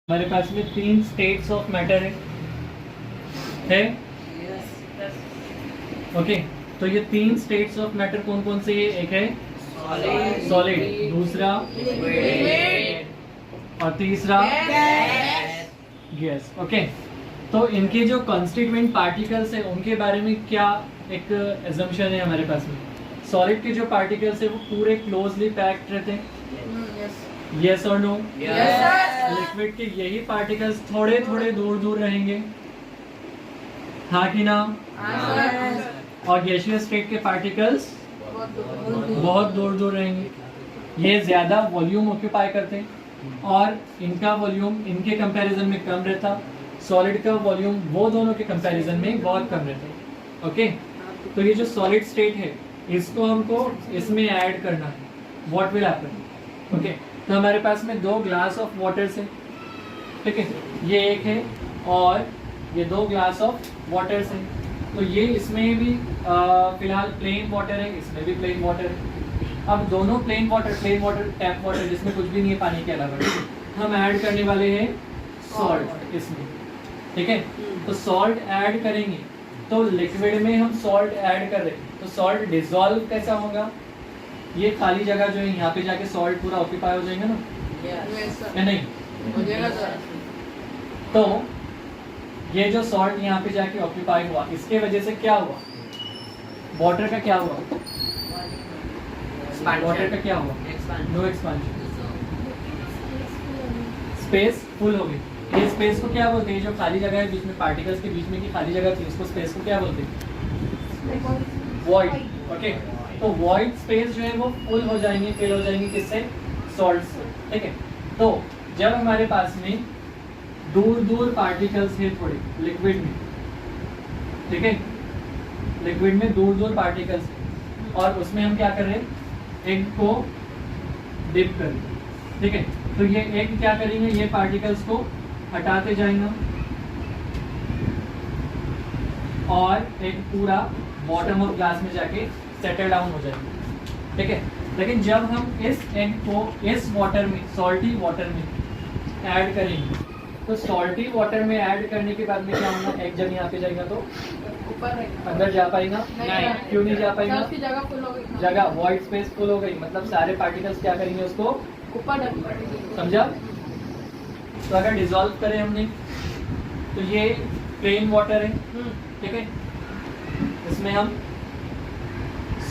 हमारे पास में 3 states of matter है ओके। तो ये 3 स्टेट्स ऑफ मैटर कौन कौन से है? एक है सॉलिड, दूसरा और तीसरा गैस। ओके, तो इनके जो कॉन्स्टिट्यूएंट पार्टिकल्स है उनके बारे में क्या एक एजम्पशन है हमारे पास में? सॉलिड के जो पार्टिकल्स है वो पूरे क्लोजली पैक्ड रहते हैं, यस और नो? लिक्विड के यही पार्टिकल्स थोड़े थोड़े दूर दूर रहेंगे, हाँ कि ना? और गैसियस स्टेट के पार्टिकल्स बहुत दूर दूर रहेंगे। ये ज्यादा वॉल्यूम ऑक्यूपाई करते हैं और इनका वॉल्यूम इनके कंपैरिजन में कम रहता, सॉलिड का वॉल्यूम वो दोनों के कंपैरिजन में बहुत कम रहता है। ओके, तो ये जो सॉलिड स्टेट है इसको हमको इसमें ऐड करना है। What will happen? ओके, तो हमारे पास में 2 ग्लास ऑफ वाटर है, ठीक है, ये एक है और ये 2 ग्लास ऑफ वाटर है। तो ये इसमें भी फिलहाल प्लेन वाटर है, इसमें भी प्लेन वाटर है। अब दोनों प्लेन वाटर टैप वाटर जिसमें कुछ भी नहीं है पानी के अलावा, हम ऐड करने वाले हैं सॉल्ट इसमें, ठीक है। तो सॉल्ट ऐड करेंगे तो लिक्विड में हम सॉल्ट ऐड कर रहे हैं तो सॉल्ट डिसॉल्व कैसा होगा? ये खाली जगह जो है यहाँ पे जाके सॉल्ट पूरा ऑक्यूपाई हो जाएगा ना, या नहीं? तो ये जो सॉल्ट यहाँ पे जाके ऑक्यूपाई हुआ इसके वजह से क्या हुआ? वाटर का क्या हुआ? वाटर का क्या हुआ? नो एक्सपांशन, स्पेस फुल हो गई। ये स्पेस को क्या बोलते हैं? जो खाली जगह है बीच में पार्टिकल्स के बीच में की खाली जगह थी उसको स्पेस को क्या बोलते हैं? वॉइड। ओके, तो वॉइड स्पेस जो है वो फुल हो जाएंगे, फिल हो जाएंगे किससे? सॉल्ट से, ठीक है। तो जब हमारे पास में दूर दूर पार्टिकल्स है थोड़े लिक्विड में, ठीक है, लिक्विड में दूर दूर पार्टिकल्स है और उसमें हम क्या कर रहे हैं? एग को डिप कर रहे हैं, ठीक है। तो ये एग क्या करेंगे? ये पार्टिकल्स को हटाते जाएंगे और एक पूरा बॉटम ऑफ ग्लास में जाके सेटल डाउन हो जाएंगे, ठीक है। लेकिन जब हम इस एग को इस वाटर में, सॉल्टी वाटर में ऐड करेंगे तो सॉल्टी वाटर में ऐड करने के बाद में क्या होगा? एग जब यहाँ पे जाएगा तो ऊपर अंदर जा पाएगा? नहीं। क्यों नहीं जा पाएगा? जगह फुल हो गई, जगह वॉइड स्पेस फुल हो गई, मतलब सारे पार्टिकल्स क्या करेंगे? उसको ऊपर। समझा? तो अगर डिसॉल्व करें हमने तो ये प्लेन वाटर है, ठीक है, इसमें हम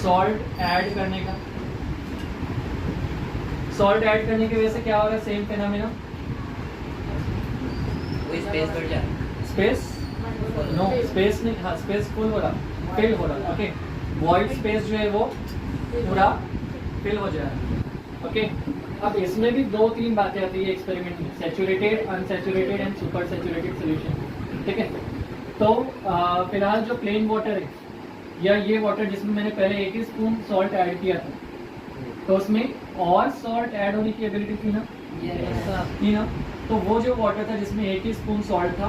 सॉल्ट ऐड करने का, सॉल्ट ऐड करने की वजह से क्या होगा? सेम फिनोमेना, स्पेस बढ़ जाए, स्पेस नो स्पेस नहीं, हाँ स्पेस फुल हो रहा, फिल हो रहा। ओके, वॉइड स्पेस जो है वो पूरा फिल हो जाएगा। ओके, अब इसमें भी 2-3 बातें आती है एक्सपेरिमेंट में, saturated, unsaturated and super saturated solution, ठीक है। तो फिलहाल जो प्लेन वाटर है या ये वाटर जिसमें मैंने पहले 1 स्पून सॉल्ट ऐड किया था तो उसमें और सॉल्ट ऐड होने की एबिलिटी थी ना? थी ना? तो वो जो वाटर था जिसमें 1 स्पून सॉल्ट था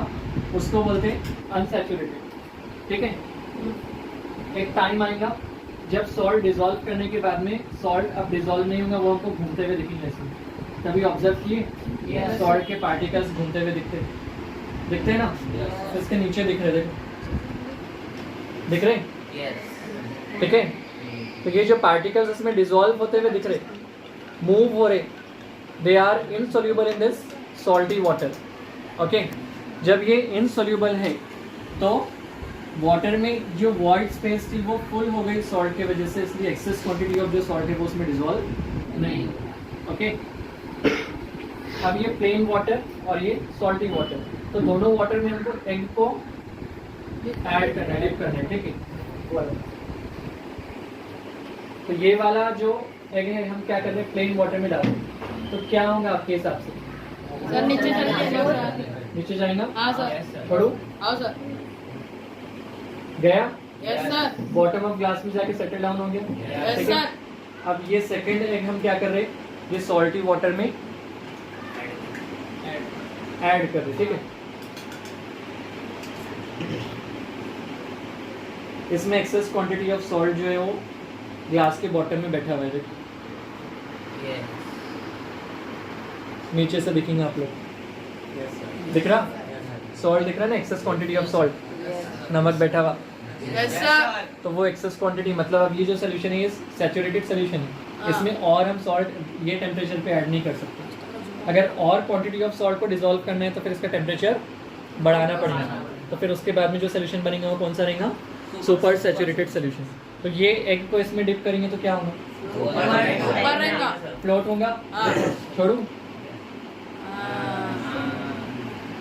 उसको बोलते हैं अनसैचुरेटेड, ठीक है। एक टाइम आएगा जब सॉल्ट डिसॉल्व करने के बाद में सॉल्ट अब डिसॉल्व नहीं होगा, वो हमको घूमते हुए दिखेंगे इसमें। तभी ऑब्जर्व किए सॉल्ट के पार्टिकल्स घूमते हुए दिखते हैं ना? तो इसके नीचे दिख रहे, देखो दिख रहे, ठीक है। तो ये जो पार्टिकल्स इसमें डिसॉल्व होते हुए दिख रहे, मूव हो रहे, they are insoluble in this salty water. Okay, जब ये इनसोल्यूबल है तो वाटर में जो वॉइड स्पेस थी वो फुल हो गई सॉल्ट की वजह से, इसलिए एक्सेस क्वांटिटी ऑफ जो सॉल्ट है वो उसमें डिसॉल्व नहीं। ओके, अब ये प्लेन वाटर और ये सॉल्टी वाटर, तो दोनों वाटर में हमको एग को ऐड करना है, डिप करना है, ठीक है। तो ये वाला जो एग है हम क्या कर रहे हैं? प्लेन वाटर में डाल रहे हैं। तो क्या होगा आपके हिसाब से? सर नीचे चलिए, नीचे जाएगा? हाँ सर। पढ़ो, आओ सर। गया? Yes sir. Bottom of glass में जाके सेटल डाउन हो गया, यस ठीक है। सर। अब ये सेकंड एग हम क्या कर रहे हैं? ये सॉल्टी वाटर में ऐड कर रहे हैं, ठीक है। इसमें एक्सेस क्वांटिटी ऑफ सॉल्ट जो है वो ग्लास के बॉटम में बैठा हुआ है, नीचे से देखेंगे आप लोग। दिख रहा, सॉल्ट दिख रहा ना, एक्सेस क्वांटिटी ऑफ सॉल्ट, नमक बैठा हुआ, यस सर। तो वो एक्सेस क्वांटिटी मतलब अब ये जो सोल्यूशन है ये सैचुरेटेड सोल्यूशन है, हाँ। इसमें और हम सॉल्ट ये टेम्परेचर पे ऐड नहीं कर सकते। अगर और क्वांटिटी ऑफ सॉल्ट को डिसॉल्व करना है तो फिर इसका टेम्परेचर बढ़ाना पड़ेगा, तो फिर उसके बाद में जो सोल्यूशन बनेगा वो कौन सा रहेगा, सुपर सैचुरेटेड सोल्यूशन। तो ये एग को इसमें डिप करेंगे तो क्या होगा, ऊपर रहेगा। फ्लोट होगा, हाँ। छोड़ू,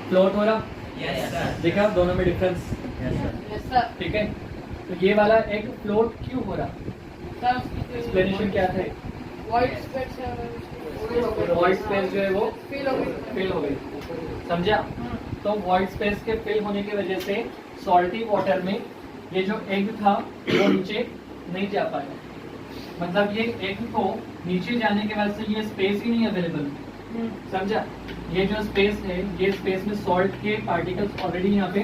फ्लोट हो रहा, देखा दोनों में डिफरेंस, यस सर। ठीक है। तो ये वाला एग फ्लोट क्यों हो रहा, सर उसकी एक्सप्लेनेशन क्या था, व्हाइट स्पेस वॉइड स्पेस जो है वो फील हो गई। फिल हो गई, समझा। तो वॉइड स्पेस के फिल होने की वजह से सॉल्टी वाटर में ये जो एग था वो नीचे नहीं जा पाया, मतलब ये एग को नीचे जाने के बाद से ये स्पेस ही नहीं अवेलेबल, समझा। ये जो स्पेस है, ये स्पेस में सॉल्ट के पार्टिकल्स ऑलरेडी यहाँ पे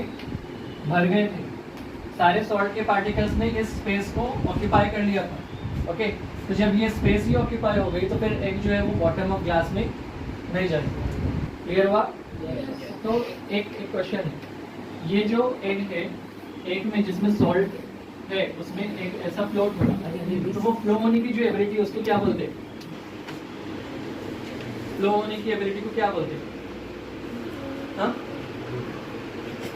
भर गए थे, सारे सॉल्ट के पार्टिकल्स ने इस स्पेस को ऑक्यूपाई कर लिया था, ओके। तो जब ये स्पेस ही ऑक्यूपाई हो गई तो फिर एग जो है वो बॉटम ऑफ ग्लास में नहीं जाएगी, क्लियर हुआ। तो एक क्वेश्चन है, ये जो एग है, एग में जिसमें सॉल्ट है उसमें एक ऐसा फ्लोट हो रहा है, तो वो फ्लो होने की जो एबिलिटी है उसको क्या बोलते हैं, फ्लो होने की एबिलिटी को क्या बोलते हैं, हाँ,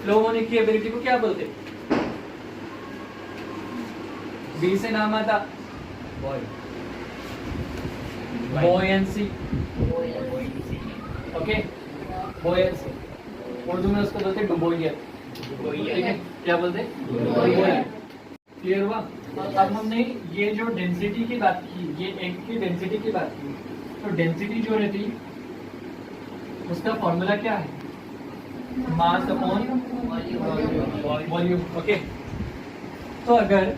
फ्लो होने की एबिलिटी को क्या बोलते हैं, बी से नाम आता बॉयंसी, ओके, बॉयंसी, उर्दू में उसको बोलते हैं डुबोइयर, ठीक है, क्या बोलते हैं डुबोइयर, क्लियर हुआ। अब हमने ये जो डेंसिटी की बात की, ये एग की डेंसिटी की बात की, तो डेंसिटी जो रहती उसका फॉर्मूला क्या है, मास अपॉन वॉल्यूम, ओके। तो अगर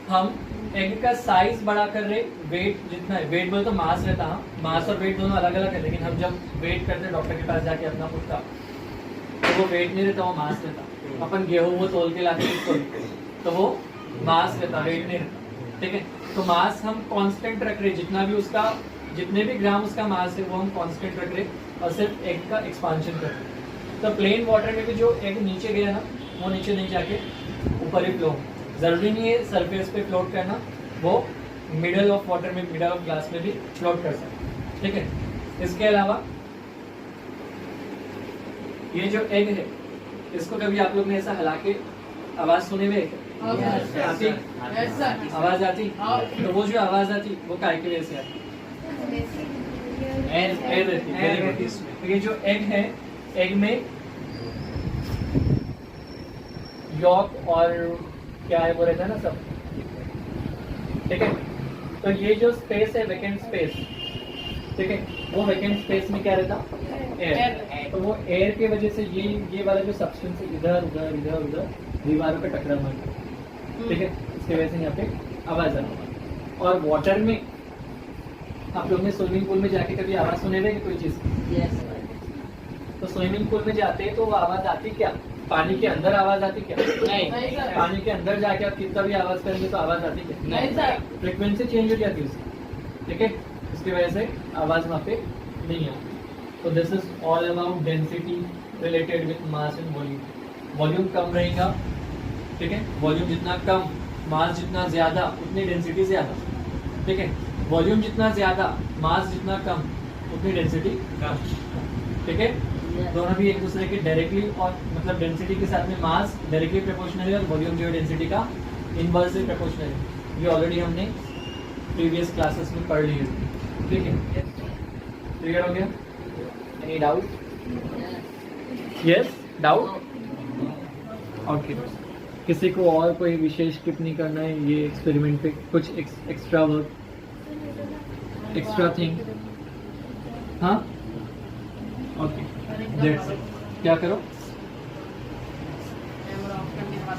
हम एग का साइज बड़ा कर रहे, वेट जितना है, वेट बोले तो मास रहता, हाँ, मास और वेट दोनों अलग अलग है, लेकिन हम जब वेट करते हैं डॉक्टर के पास जाके अपना खुद का, तो वो वेट नहीं रहता, वो मास रहता। अपन गेहूं वो तोल के लाते तो वो मास रहता, वेट नहीं रहता, ठीक है। तो मास हम कांस्टेंट रख रहे, जितना भी उसका, जितने भी ग्राम उसका मास है वो हम कांस्टेंट रख रहे और सिर्फ एग का एक्सपांशन कर रहे। तो प्लेन वाटर में भी जो एग नीचे गया ना, वो नीचे नहीं जाके ऊपर ही फ्लो, जरूरी नहीं है सरफेस पे फ्लोट करना, वो मिडल ऑफ वाटर में, मिडल ऑफ ग्लास में भी फ्लोट कर सकते, ठीक है। इसके अलावा ये जो एग है, इसको कभी आप लोग ने ऐसा हिला के आवाज सुने हुए आती, यस सर। आवाज आती, हाँ। तो वो जो आवाज आती वो काय की वजह से आती, एयर रहती है। तो ये जो एग है, एग में यॉक और क्या है वो रहता है ना सब, ठीक है। तो ये जो स्पेस है, वेकेंट स्पेस, ठीक है, वो वेकेंट स्पेस में क्या रहता, एयर। तो वो एयर के वजह से ये वाला जो सब्सटेंस है इधर उधर इधर उधर दीवारों पे टकरा हुआ है, ठीक है, इसकी वजह से यहाँ पे आवाज आ रही है। और वाटर में आप लोग ने स्विमिंग पूल में जाके कभी आवाज सुने हुए कोई चीज, तो स्विमिंग पूल में जाते हैं तो वो आवाज आती क्या, पानी के अंदर आवाज आती क्या, नहीं सर। पानी के अंदर जाके आप कितना भी आवाज करेंगे तो आवाज आती क्या, नहीं सर। फ्रीक्वेंसी चेंज हो जाती है उसकी, ठीक है, इसकी वजह से आवाज वहाँ पे नहीं आती। तो this is all about density related with mass and volume. Volume कम रहेगा, ठीक है, वॉल्यूम जितना कम, मास जितना ज्यादा उतनी डेंसिटी ज्यादा, ठीक है। वॉल्यूम जितना ज्यादा, मास जितना कम, उतनी डेंसिटी कम, ठीक है। दोनों भी एक दूसरे के डायरेक्टली, और मतलब डेंसिटी के साथ में मास डायरेक्टली प्रोपोर्शनल है और वॉल्यूम जो है डेंसिटी का इनवर्सली प्रोपोर्शनल है। ये ऑलरेडी हमने प्रीवियस क्लासेस में पढ़ लिए, ठीक है, क्लियर हो गया। Any doubt, yes, doubt, okay. किसी को और कोई विशेष टिप्पणी करना है ये एक्सपेरिमेंट पे, कुछ एक्स्ट्रा वर्क, एक्स्ट्रा थिंग, हाँ, ओके, दैट्स इट। क्या करो, कैमरा ऑफ करने के बाद